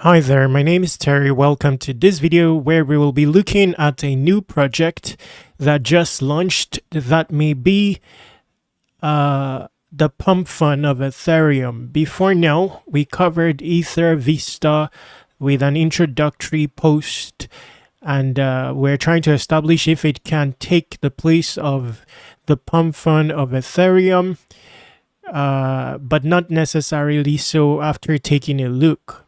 Hi there, my name is Terry. Welcome to this video where we will be looking at a new project that just launched that may be the Pumpfun of Ethereum. Before now, we covered Ethervista with an introductory post, and we're trying to establish if it can take the place of the Pumpfun of Ethereum, but not necessarily so after taking a look.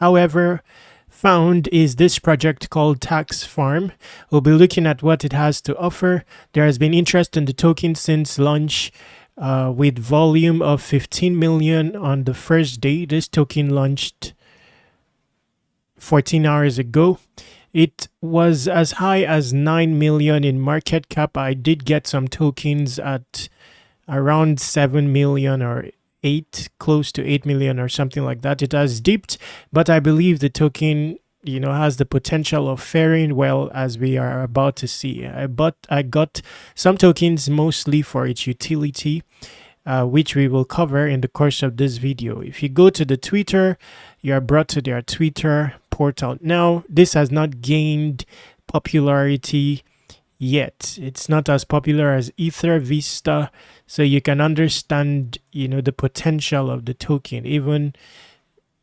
However, found is this project called Taxfarm. We'll be looking at what it has to offer. There has been interest in the token since launch, with volume of 15 million on the first day. This token launched 14 hours ago. It was as high as 9 million in market cap. I did get some tokens at around 7 million or 8, close to 8 million or something like that. It has dipped, but I believe the token has the potential of faring well, as we are about to see. I got some tokens mostly for its utility, which we will cover in the course of this video. If you go to the Twitter, you are brought to their Twitter portal. Now, this has not gained popularity yet. It's not as popular as Ethervista, so you can understand the potential of the token even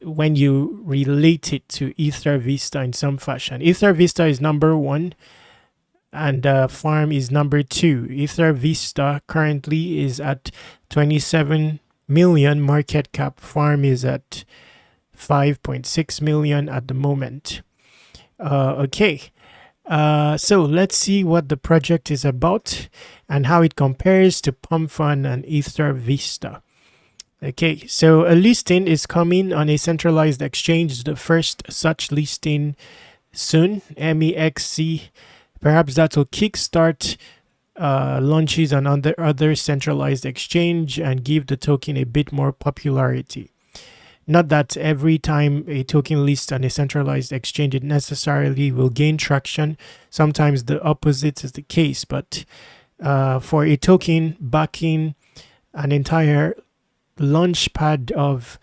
when you relate it to Ethervista in some fashion. Ethervista is number 1 and Farm is number 2. Ethervista currently is at 27 million market cap. Farm is at 5.6 million at the moment. Okay. So let's see what the project is about and how it compares to Pumpfun and Ethervista. Okay, so a listing is coming on a centralized exchange, the first such listing soon, MEXC. Perhaps that will kickstart launches on other centralized exchange and give the token a bit more popularity. Not that every time a token lists on a centralized exchange, it necessarily will gain traction. Sometimes the opposite is the case, but for a token backing an entire launchpad of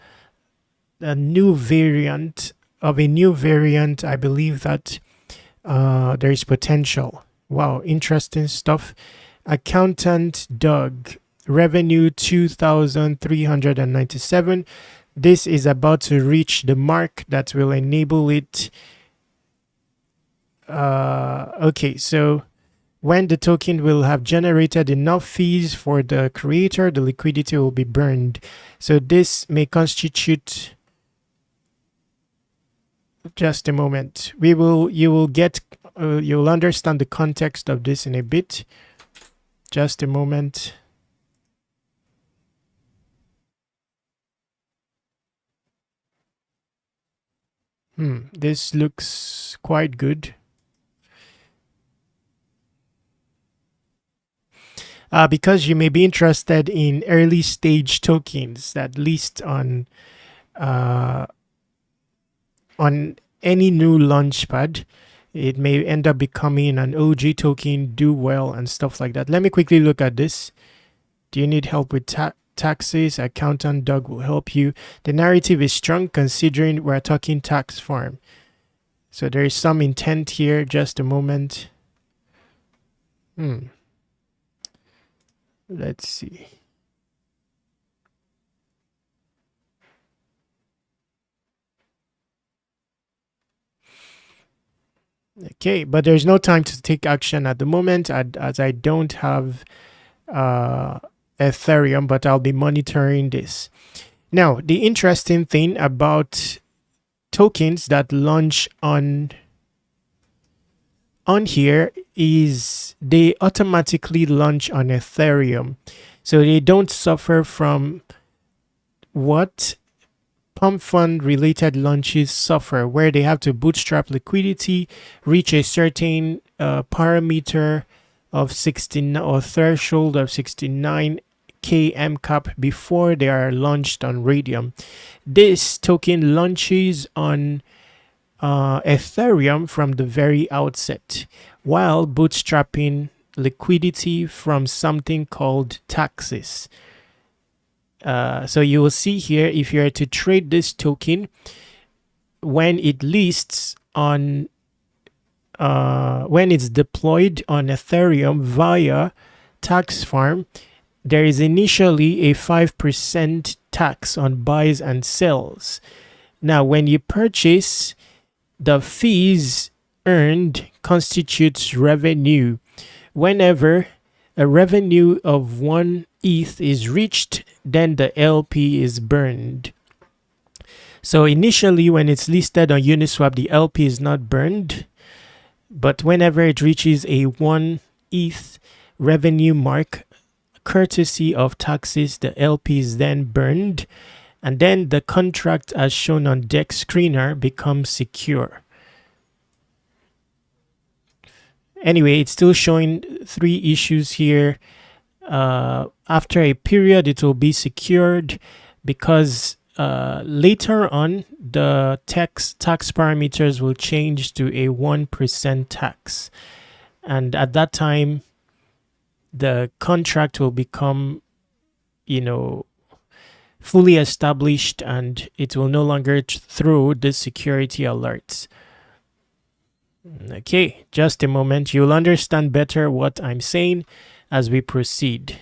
a new variant, I believe that there is potential. Wow, interesting stuff. Accountant Doug, revenue 2,397. This is about to reach the mark that will enable it. Okay, so when the token will have generated enough fees for the creator, the liquidity will be burned. So this may constitute, just a moment. You'll understand the context of this in a bit. Just a moment. This looks quite good. Because you may be interested in early stage tokens that list on any new launchpad. It may end up becoming an OG token, do well and stuff like that. Let me quickly look at this. Do you need help with taxes? Accountant Doug will help you. The narrative is strong considering we're talking Taxfarm. So there is some intent here. Just a moment. Let's see. Okay, but there's no time to take action at the moment as I don't have Ethereum, but I'll be monitoring this. Now, the interesting thing about tokens that launch on here is they automatically launch on Ethereum. So they don't suffer from what Pumpfun related launches suffer, where they have to bootstrap liquidity, reach a certain parameter of 16 or threshold of 69k MCAP before they are launched on Radium. This token launches on Ethereum from the very outset, while bootstrapping liquidity from something called taxes. So you will see here, if you are to trade this token, when it lists on when it's deployed on Ethereum via Taxfarm, there is initially a 5% tax on buys and sells. Now, when you purchase, the fees earned constitutes revenue. Whenever a revenue of 1 ETH is reached, then the LP is burned. So initially, when it's listed on Uniswap, the LP is not burned. But whenever it reaches a 1 ETH revenue mark, courtesy of taxes, the LP is then burned. And then the contract as shown on Deck Screener becomes secure. Anyway, it's still showing 3 issues here. After a period, it will be secured because later on, the tax parameters will change to a 1% tax. And at that time, the contract will become, fully established, and it will no longer throw the security alerts. Okay, just a moment. You'll understand better what I'm saying as we proceed.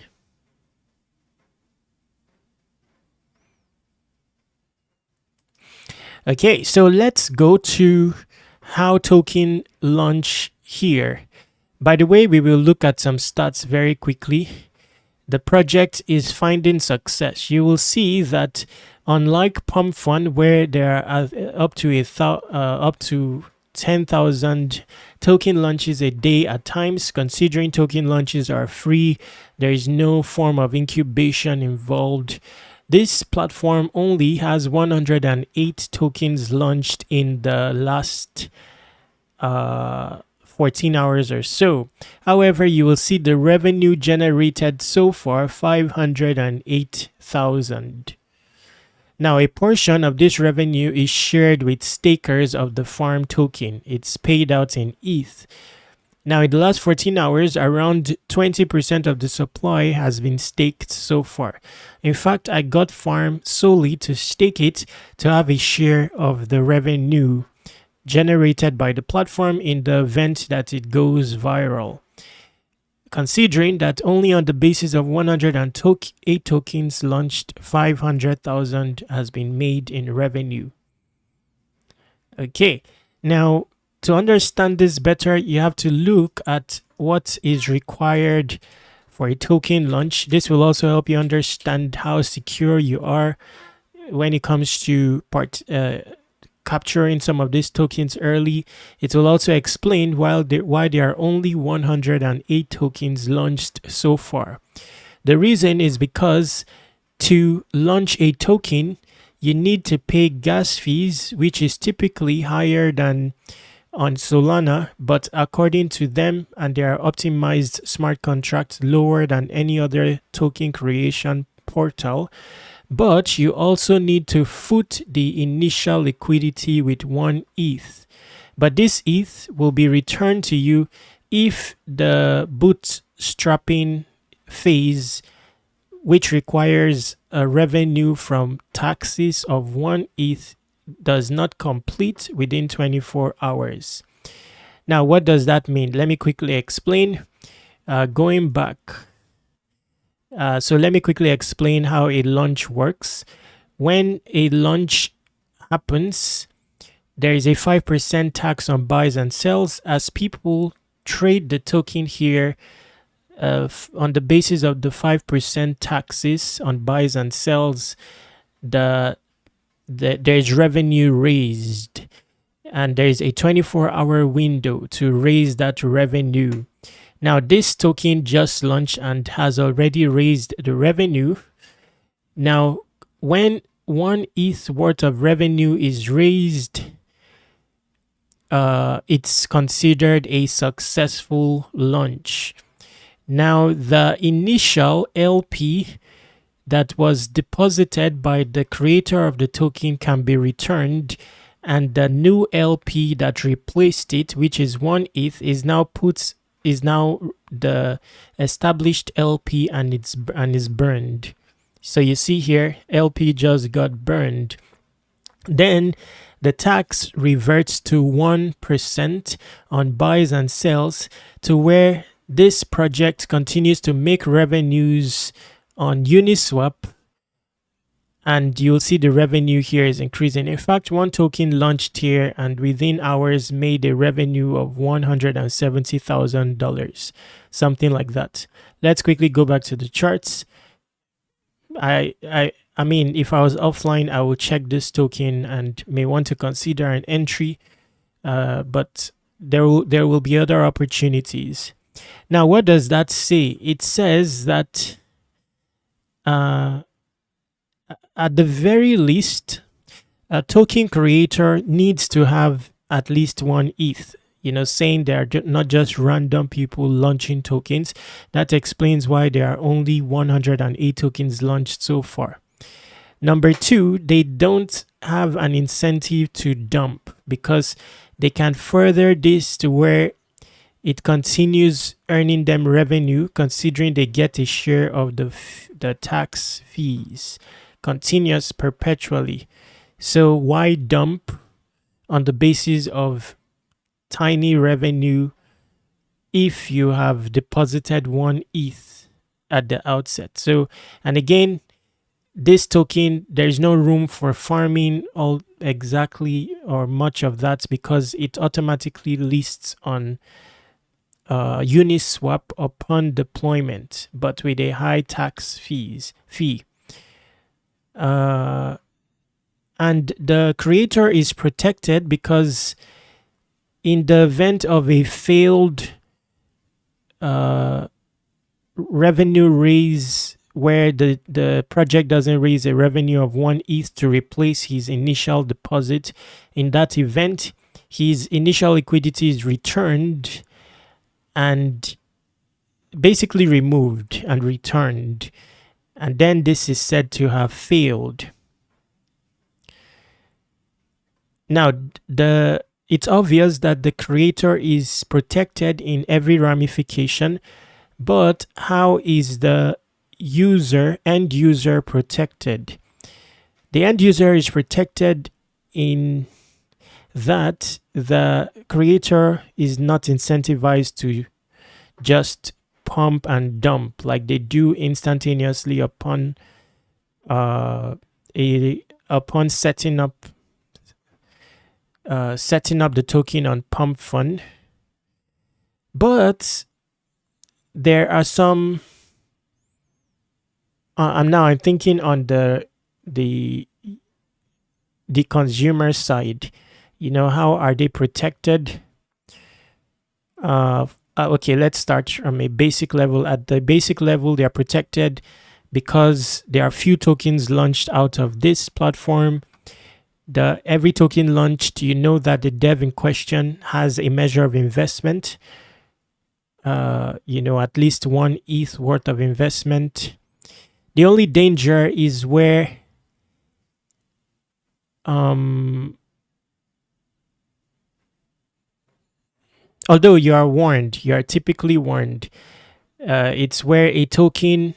Okay, so let's go to how token launch here. By the way, we will look at some stats very quickly. The project is finding success. You will see that unlike Pumpfun, where there are up to 10,000 token launches a day at times, considering token launches are free, there is no form of incubation involved. This platform only has 108 tokens launched in the last 14 hours or so. However, you will see the revenue generated so far, 508,000. Now, a portion of this revenue is shared with stakers of the farm token. It's paid out in ETH. Now, in the last 14 hours, around 20% of the supply has been staked so far. In fact, I got farm solely to stake it to have a share of the revenue generated by the platform in the event that it goes viral. Considering that only on the basis of 108 tokens launched, 500,000 has been made in revenue. Okay, now to understand this better, you have to look at what is required for a token launch. This will also help you understand how secure you are when it comes to capturing some of these tokens early. It will also explain why there are only 108 tokens launched so far. The reason is because to launch a token, you need to pay gas fees, which is typically higher than on Solana, but according to them and their optimized smart contracts, lower than any other token creation portal. But you also need to foot the initial liquidity with 1 ETH. But this ETH will be returned to you if the bootstrapping phase, which requires a revenue from taxes of 1 ETH, does not complete within 24 hours. Now, what does that mean? Let me quickly explain. Going back. So let me quickly explain how a launch works. When a launch happens, there is a 5% tax on buys and sells as people trade the token here on the basis of the 5% taxes on buys and sells. There's revenue raised, and there's a 24-hour window to raise that revenue. Now, this token just launched and has already raised the revenue. Now, when 1 ETH worth of revenue is raised, it's considered a successful launch. Now, the initial LP that was deposited by the creator of the token can be returned, and the new LP that replaced it, which is 1 ETH, is now the established LP and is burned. So you see here, LP just got burned. Then the tax reverts to 1% on buys and sales, to where this project continues to make revenues on Uniswap, and you'll see the revenue here is increasing. In fact, one token launched here and within hours made a revenue of $170,000, something like that. Let's quickly go back to the charts. I mean, if I was offline, I would check this token and may want to consider an entry, but there will be other opportunities. Now, what does that say? It says that at the very least, a token creator needs to have at least one ETH. Saying they are not just random people launching tokens. That explains why there are only 108 tokens launched so far. Number two, they don't have an incentive to dump, because they can further this to where it continues earning them revenue, considering they get a share of the tax fees, continuous perpetually. So why dump on the basis of tiny revenue if you have deposited one ETH at the outset? So, and again, this token, there's no room for farming all exactly or much of that, because it automatically lists on Uniswap upon deployment, but with a high tax fee. And the creator is protected, because in the event of a failed revenue raise, where the project doesn't raise a revenue of 1 ETH to replace his initial deposit, in that event, his initial liquidity is returned and basically removed and returned. And then this is said to have failed. Now, it's obvious that the creator is protected in every ramification, but how is the end user protected? The end user is protected in that the creator is not incentivized to just pump and dump like they do instantaneously upon setting up the token on Pumpfun. But there are some I'm thinking on the consumer side. How are they protected? Okay, let's start from a basic level. At the basic level, they are protected because there are few tokens launched out of this platform. Every token launched, that the dev in question has a measure of investment. At least 1 ETH worth of investment. The only danger is where although you are typically warned, it's where a token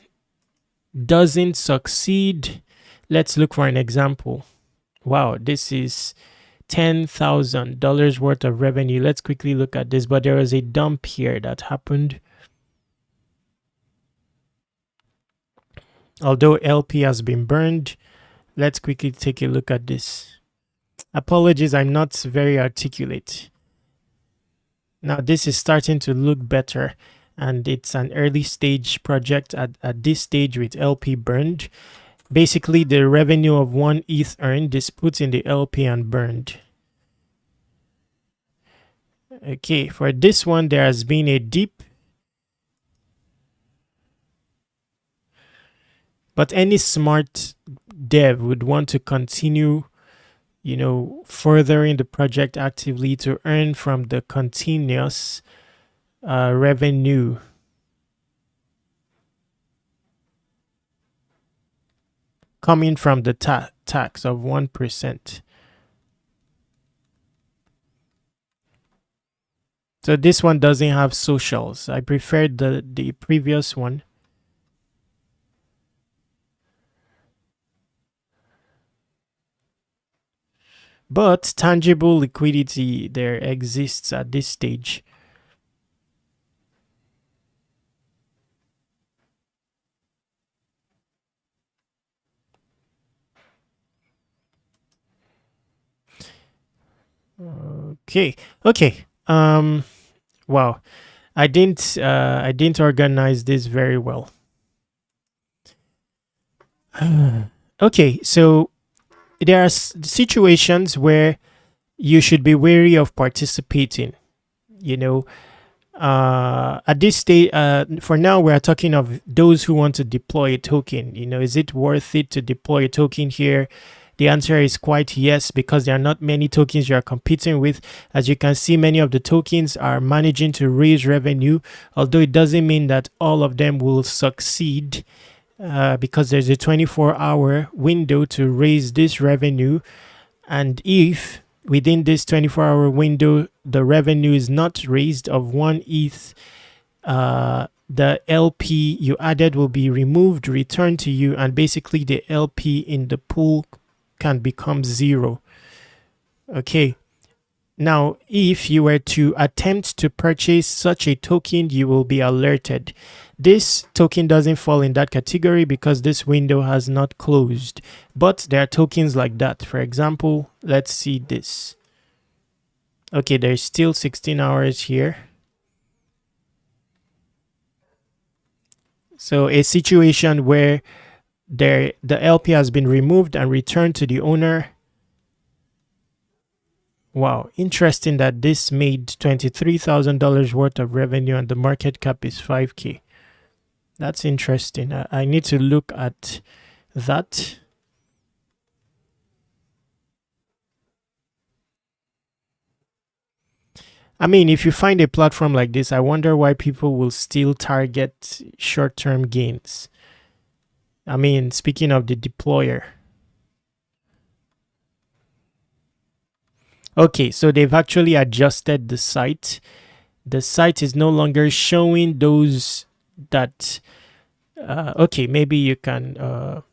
doesn't succeed. Let's look for an example. Wow, this is $10,000 worth of revenue. Let's quickly look at this, but there was a dump here that happened. Although LP has been burned, let's quickly take a look at this. Apologies, I'm not very articulate. Now this is starting to look better, and it's an early stage project at this stage with LP burned. Basically, the revenue of 1 ETH earned is put in the LP and burned. Okay, for this one, there has been a dip. But any smart dev would want to continue, furthering the project actively to earn from the continuous revenue. Coming from the tax of 1%. So this one doesn't have socials. I preferred the previous one. but tangible liquidity there exists at this stage. Okay. Wow. I didn't organize this very well. Okay, so there are situations where you should be wary of participating. You know, at this stage, for now, we are talking of those who want to deploy a token. Is it worth it to deploy a token here? The answer is quite yes, because there are not many tokens you are competing with. As you can see, many of the tokens are managing to raise revenue, although it doesn't mean that all of them will succeed, because there's a 24-hour window to raise this revenue. And if within this 24-hour window the revenue is not raised of 1 ETH, the LP you added will be removed, returned to you, and basically the LP in the pool can become 0. Okay. Now, if you were to attempt to purchase such a token, you will be alerted. This token doesn't fall in that category because this window has not closed. But there are tokens like that. For example, let's see this. Okay, there's still 16 hours here. So a situation where the LP has been removed and returned to the owner. Wow, interesting that this made $23,000 worth of revenue and the market cap is 5K. That's interesting. I need to look at that. I mean, if you find a platform like this, I wonder why people will still target short-term gains. I mean, speaking of the deployer. Okay, so they've actually adjusted the site. The site is no longer showing those that... okay, maybe you can...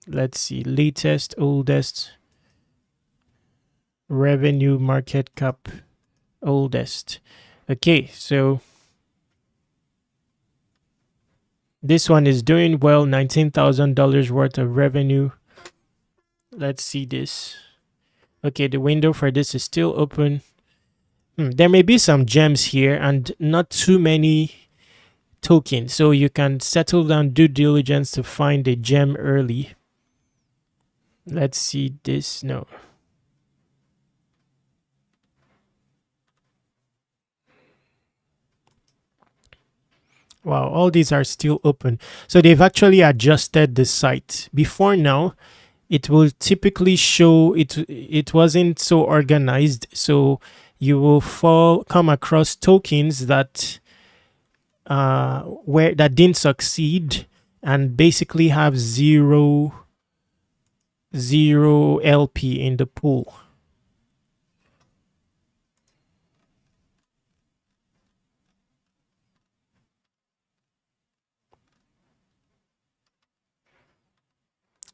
let's see, latest, oldest, revenue, market cap, oldest. Okay, so this one is doing well, $19,000 worth of revenue. Let's see this. Okay, the window for this is still open. There may be some gems here and not too many tokens, so you can settle down due diligence to find a gem early. Let's see this. No. Wow, all these are still open. So they've actually adjusted the site. Before now, it will typically show it wasn't so organized, so you will come across tokens that that didn't succeed and basically have zero LP in the pool.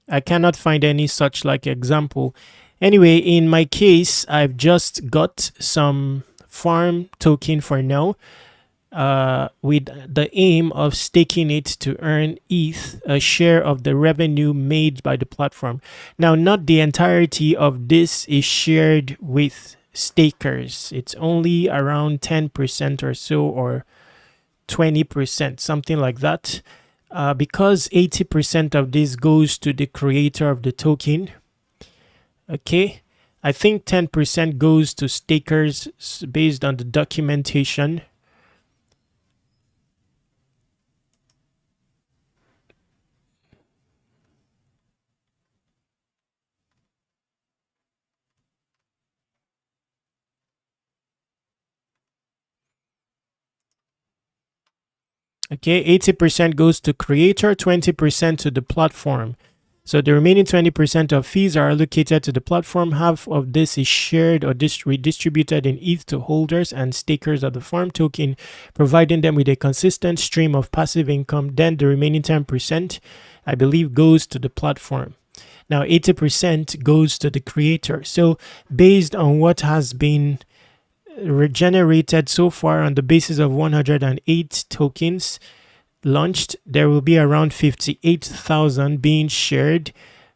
I cannot find any such like example. Anyway, in my case, I've just got some farm token for now, with the aim of staking it to earn ETH, a share of the revenue made by the platform. Now, not the entirety of this is shared with stakers. It's only around 10% or so, or 20%, something like that. Because 80% of this goes to the creator of the token. Okay, I think 10% goes to stakers based on the documentation. Okay, 80% goes to creator, 20% to the platform. So the remaining 20% of fees are allocated to the platform. Half of this is shared or redistributed in ETH to holders and stakers of the farm token, providing them with a consistent stream of passive income. Then the remaining 10%, I believe, goes to the platform. Now 80% goes to the creator. So based on what has been regenerated so far on the basis of 108 tokens launched, there will be around 58,000 being shared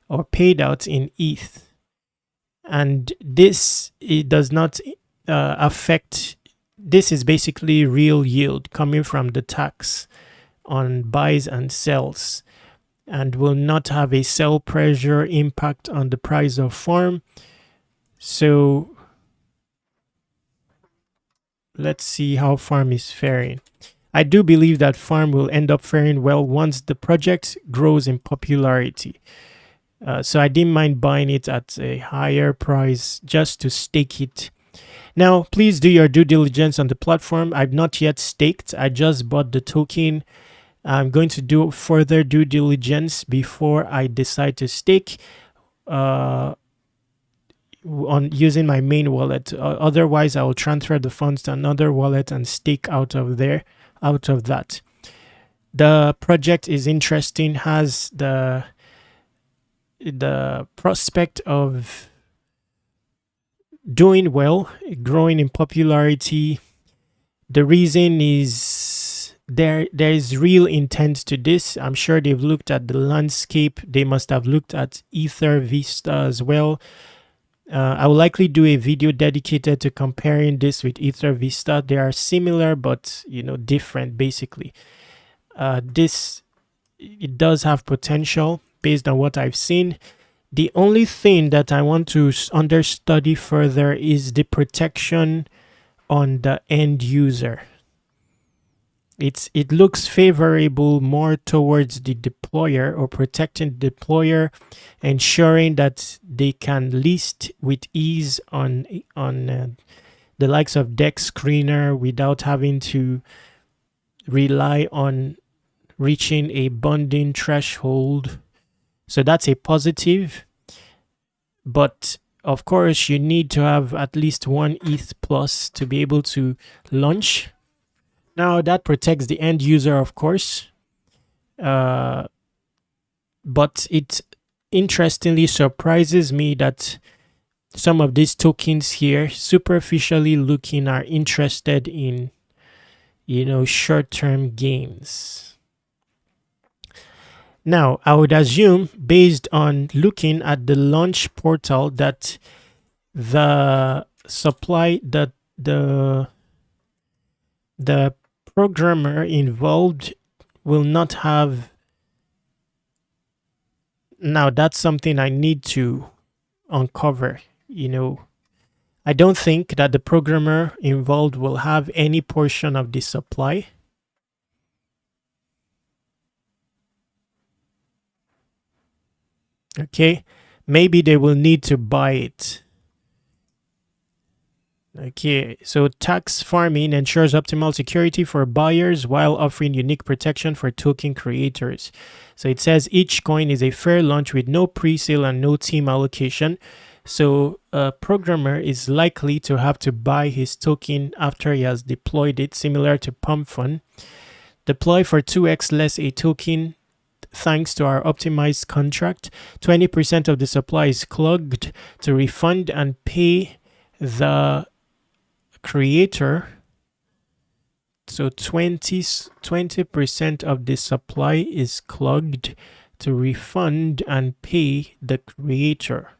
or paid out in ETH. And this, it does not affect, this is basically real yield coming from the tax on buys and sells, and will not have a sell pressure impact on the price of farm. So let's see how farm is faring. I do believe that farm will end up faring well once the project grows in popularity. So I didn't mind buying it at a higher price just to stake it. Now, please do your due diligence on the platform. I've not yet staked. I just bought the token. I'm going to do further due diligence before I decide to stake on using my main wallet. Otherwise, I will transfer the funds to another wallet and stake out of that. The project is interesting, has the prospect of doing well, growing in popularity. The reason is there is real intent to this. I'm sure they've looked at the landscape. They must have looked at Ethervista as well. I will likely do a video dedicated to comparing this with Ethervista. They are similar but different basically. This, it does have potential based on what I've seen. The only thing that I want to understudy further is the protection on the end user. It looks favorable more towards the deployer, or protecting the deployer, ensuring that they can list with ease on the likes of Dex Screener without having to rely on reaching a bonding threshold. So that's a positive. But of course, you need to have at least one ETH plus to be able to launch. Now that protects the end user, of course. But it interestingly surprises me that some of these tokens here, superficially looking, are interested in, short-term gains. Now, I would assume, based on looking at the launch portal, that the supply, that the programmer involved will not have. Now, that's something I need to uncover. I don't think that the programmer involved will have any portion of the supply. Okay, maybe they will need to buy it. Okay, so tax farming ensures optimal security for buyers while offering unique protection for token creators. So it says each coin is a fair launch with no pre-sale and no team allocation. So a programmer is likely to have to buy his token after he has deployed it, similar to Pumpfun. Deploy for 2x less a token. Thanks to our optimized contract, 20% of the supply is clogged to refund and pay the creator. So 20% of the supply is clogged to refund and pay the creator.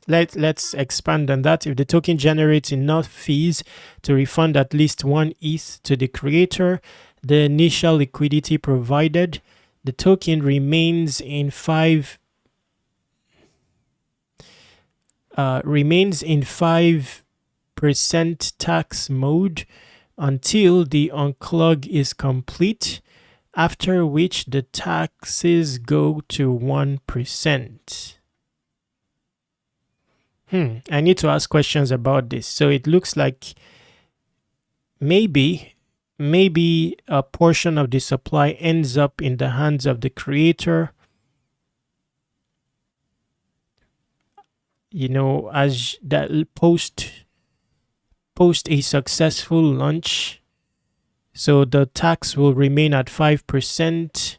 Let's expand on that. If the token generates enough fees to refund at least one ETH to the creator, the initial liquidity provided, the token remains in 5% tax mode until the unclog is complete, after which the taxes go to 1%. I need to ask questions about this. So it looks like maybe a portion of the supply ends up in the hands of the creator, as that post a successful launch, So the tax will remain at 5%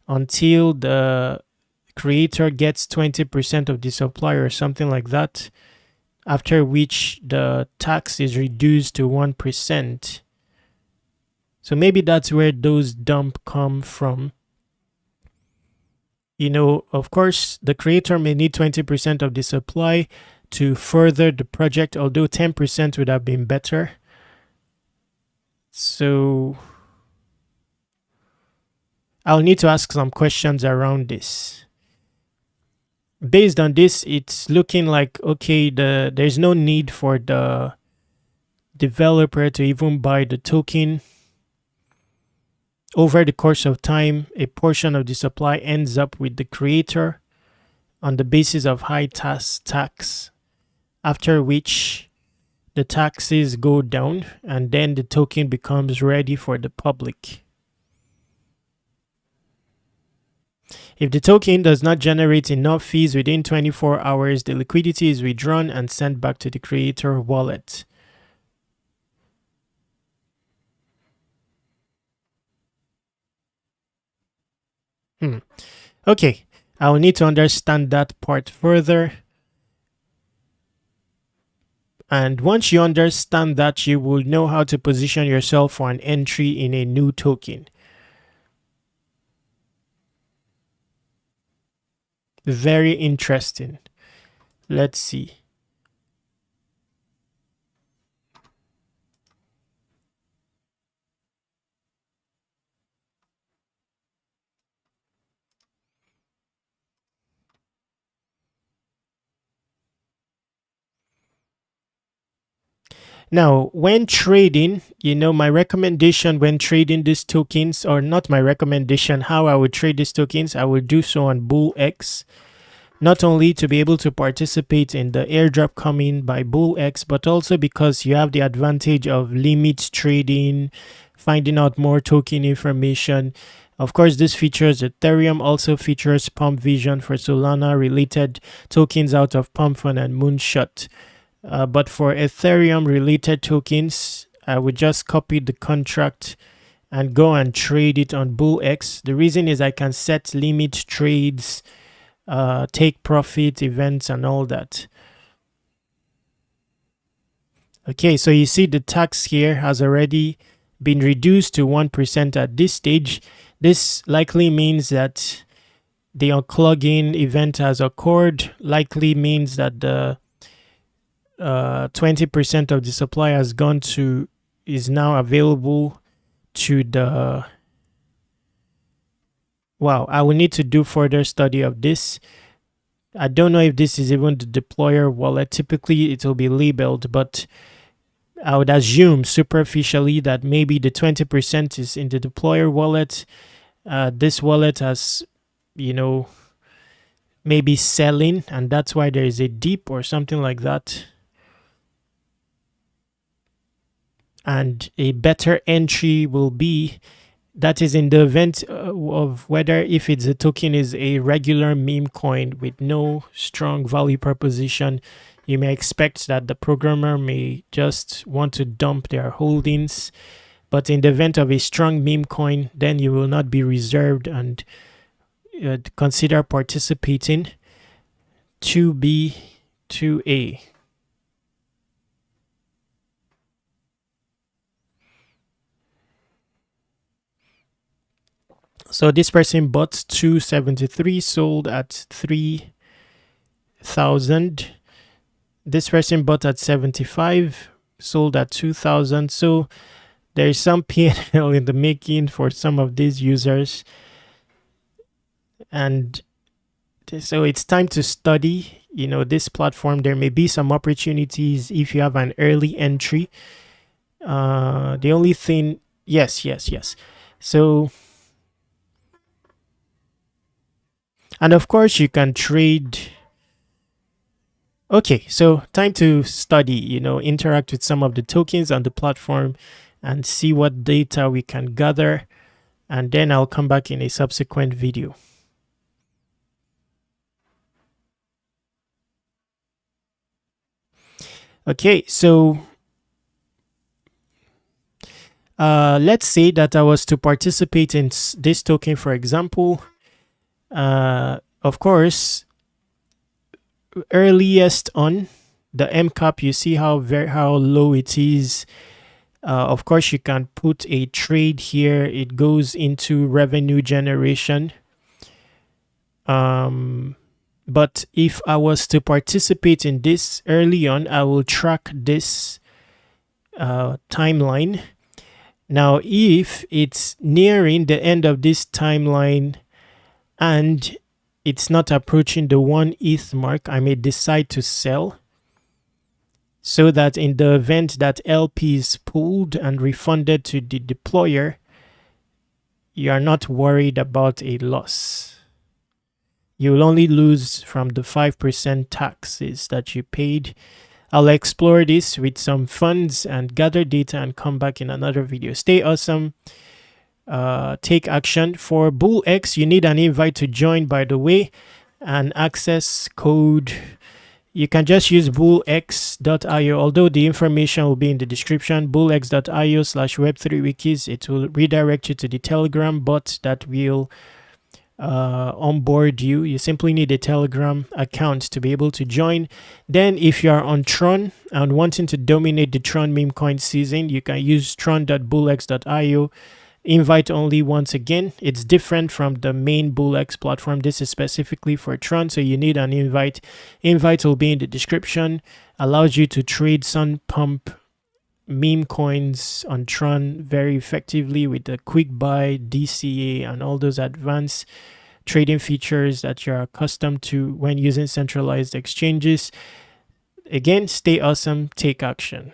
until the creator gets 20% of the supply or something like that, after which the tax is reduced to 1%. So maybe that's where those dump come from. Of course, the creator may need 20% of the supply to further the project, although 10% would have been better. So I'll need to ask some questions around this. Based on this, it's looking like, okay, there's no need for the developer to even buy the token. Over the course of time, a portion of the supply ends up with the creator on the basis of high tax, after which the taxes go down and then the token becomes ready for the public. If the token does not generate enough fees within 24 hours, the liquidity is withdrawn and sent back to the creator wallet. Okay, I'll need to understand that part further. And once you understand that, you will know how to position yourself for an entry in a new token. Very interesting. Let's see. Now, when trading, my recommendation when trading these tokens, or not my recommendation, how I would trade these tokens, I would do so on BullX, not only to be able to participate in the airdrop coming by BullX, but also because you have the advantage of limit trading, finding out more token information. Of course, this features Ethereum, also features Pump Vision for Solana related tokens out of Pumpfun and Moonshot. But for Ethereum related tokens, I would just copy the contract and go and trade it on BullX. The reason is I can set limit trades, take profit events, and all that. Okay, so you see the tax here has already been reduced to 1% at this stage. This likely means that the unclogging event has occurred, likely means that the 20% of the supply is now available to the. Wow, I will need to do further study of this. I don't know if this is even the deployer wallet. Typically, it will be labeled, but I would assume superficially that maybe the 20% is in the deployer wallet. This wallet has, maybe selling, and that's why there is a dip or something like that. And a better entry will be, that is in the event of whether if it's a token is a regular meme coin with no strong value proposition, you may expect that the programmer may just want to dump their holdings. But in the event of a strong meme coin, then you will not be reserved and consider participating. 2B, 2A. So this person bought 273, sold at 3,000. This person bought at 75, sold at 2,000. So there is some P&L in the making for some of these users. And so it's time to study, this platform. There may be some opportunities if you have an early entry. The only thing, yes. So, and of course you can trade. Okay, so time to study, interact with some of the tokens on the platform and see what data we can gather. And then I'll come back in a subsequent video. Okay, so Let's say that I was to participate in this token, for example. Of course, earliest on the M cap, you see how low it is. Of course, you can put a trade here. It goes into revenue generation. But if I was to participate in this early on, I will track this timeline. Now, if it's nearing the end of this timeline and it's not approaching the 1 ETH mark, I may decide to sell, so that in the event that LP is pulled and refunded to the deployer, you are not worried about a loss. You will only lose from the 5% taxes that you paid. I'll explore this with some funds and gather data and come back in another video. Stay awesome. Take action. For BullX, you need an invite to join, by the way, and access code. You can just use bullx.io, although the information will be in the description. bullx.io/web3wikis. It will redirect you to the Telegram bot that will onboard you. You simply need a Telegram account to be able to join. Then if you are on Tron and wanting to dominate the Tron meme coin season, you can use tron.bullx.io. Invite only. Once again, it's different from the main BullX platform. This is specifically for Tron, so you need an invite. Invite will be in the description. Allows you to trade Sun Pump meme coins on Tron very effectively with the quick buy, DCA, and all those advanced trading features that you're accustomed to when using centralized exchanges. Again, stay awesome, take action.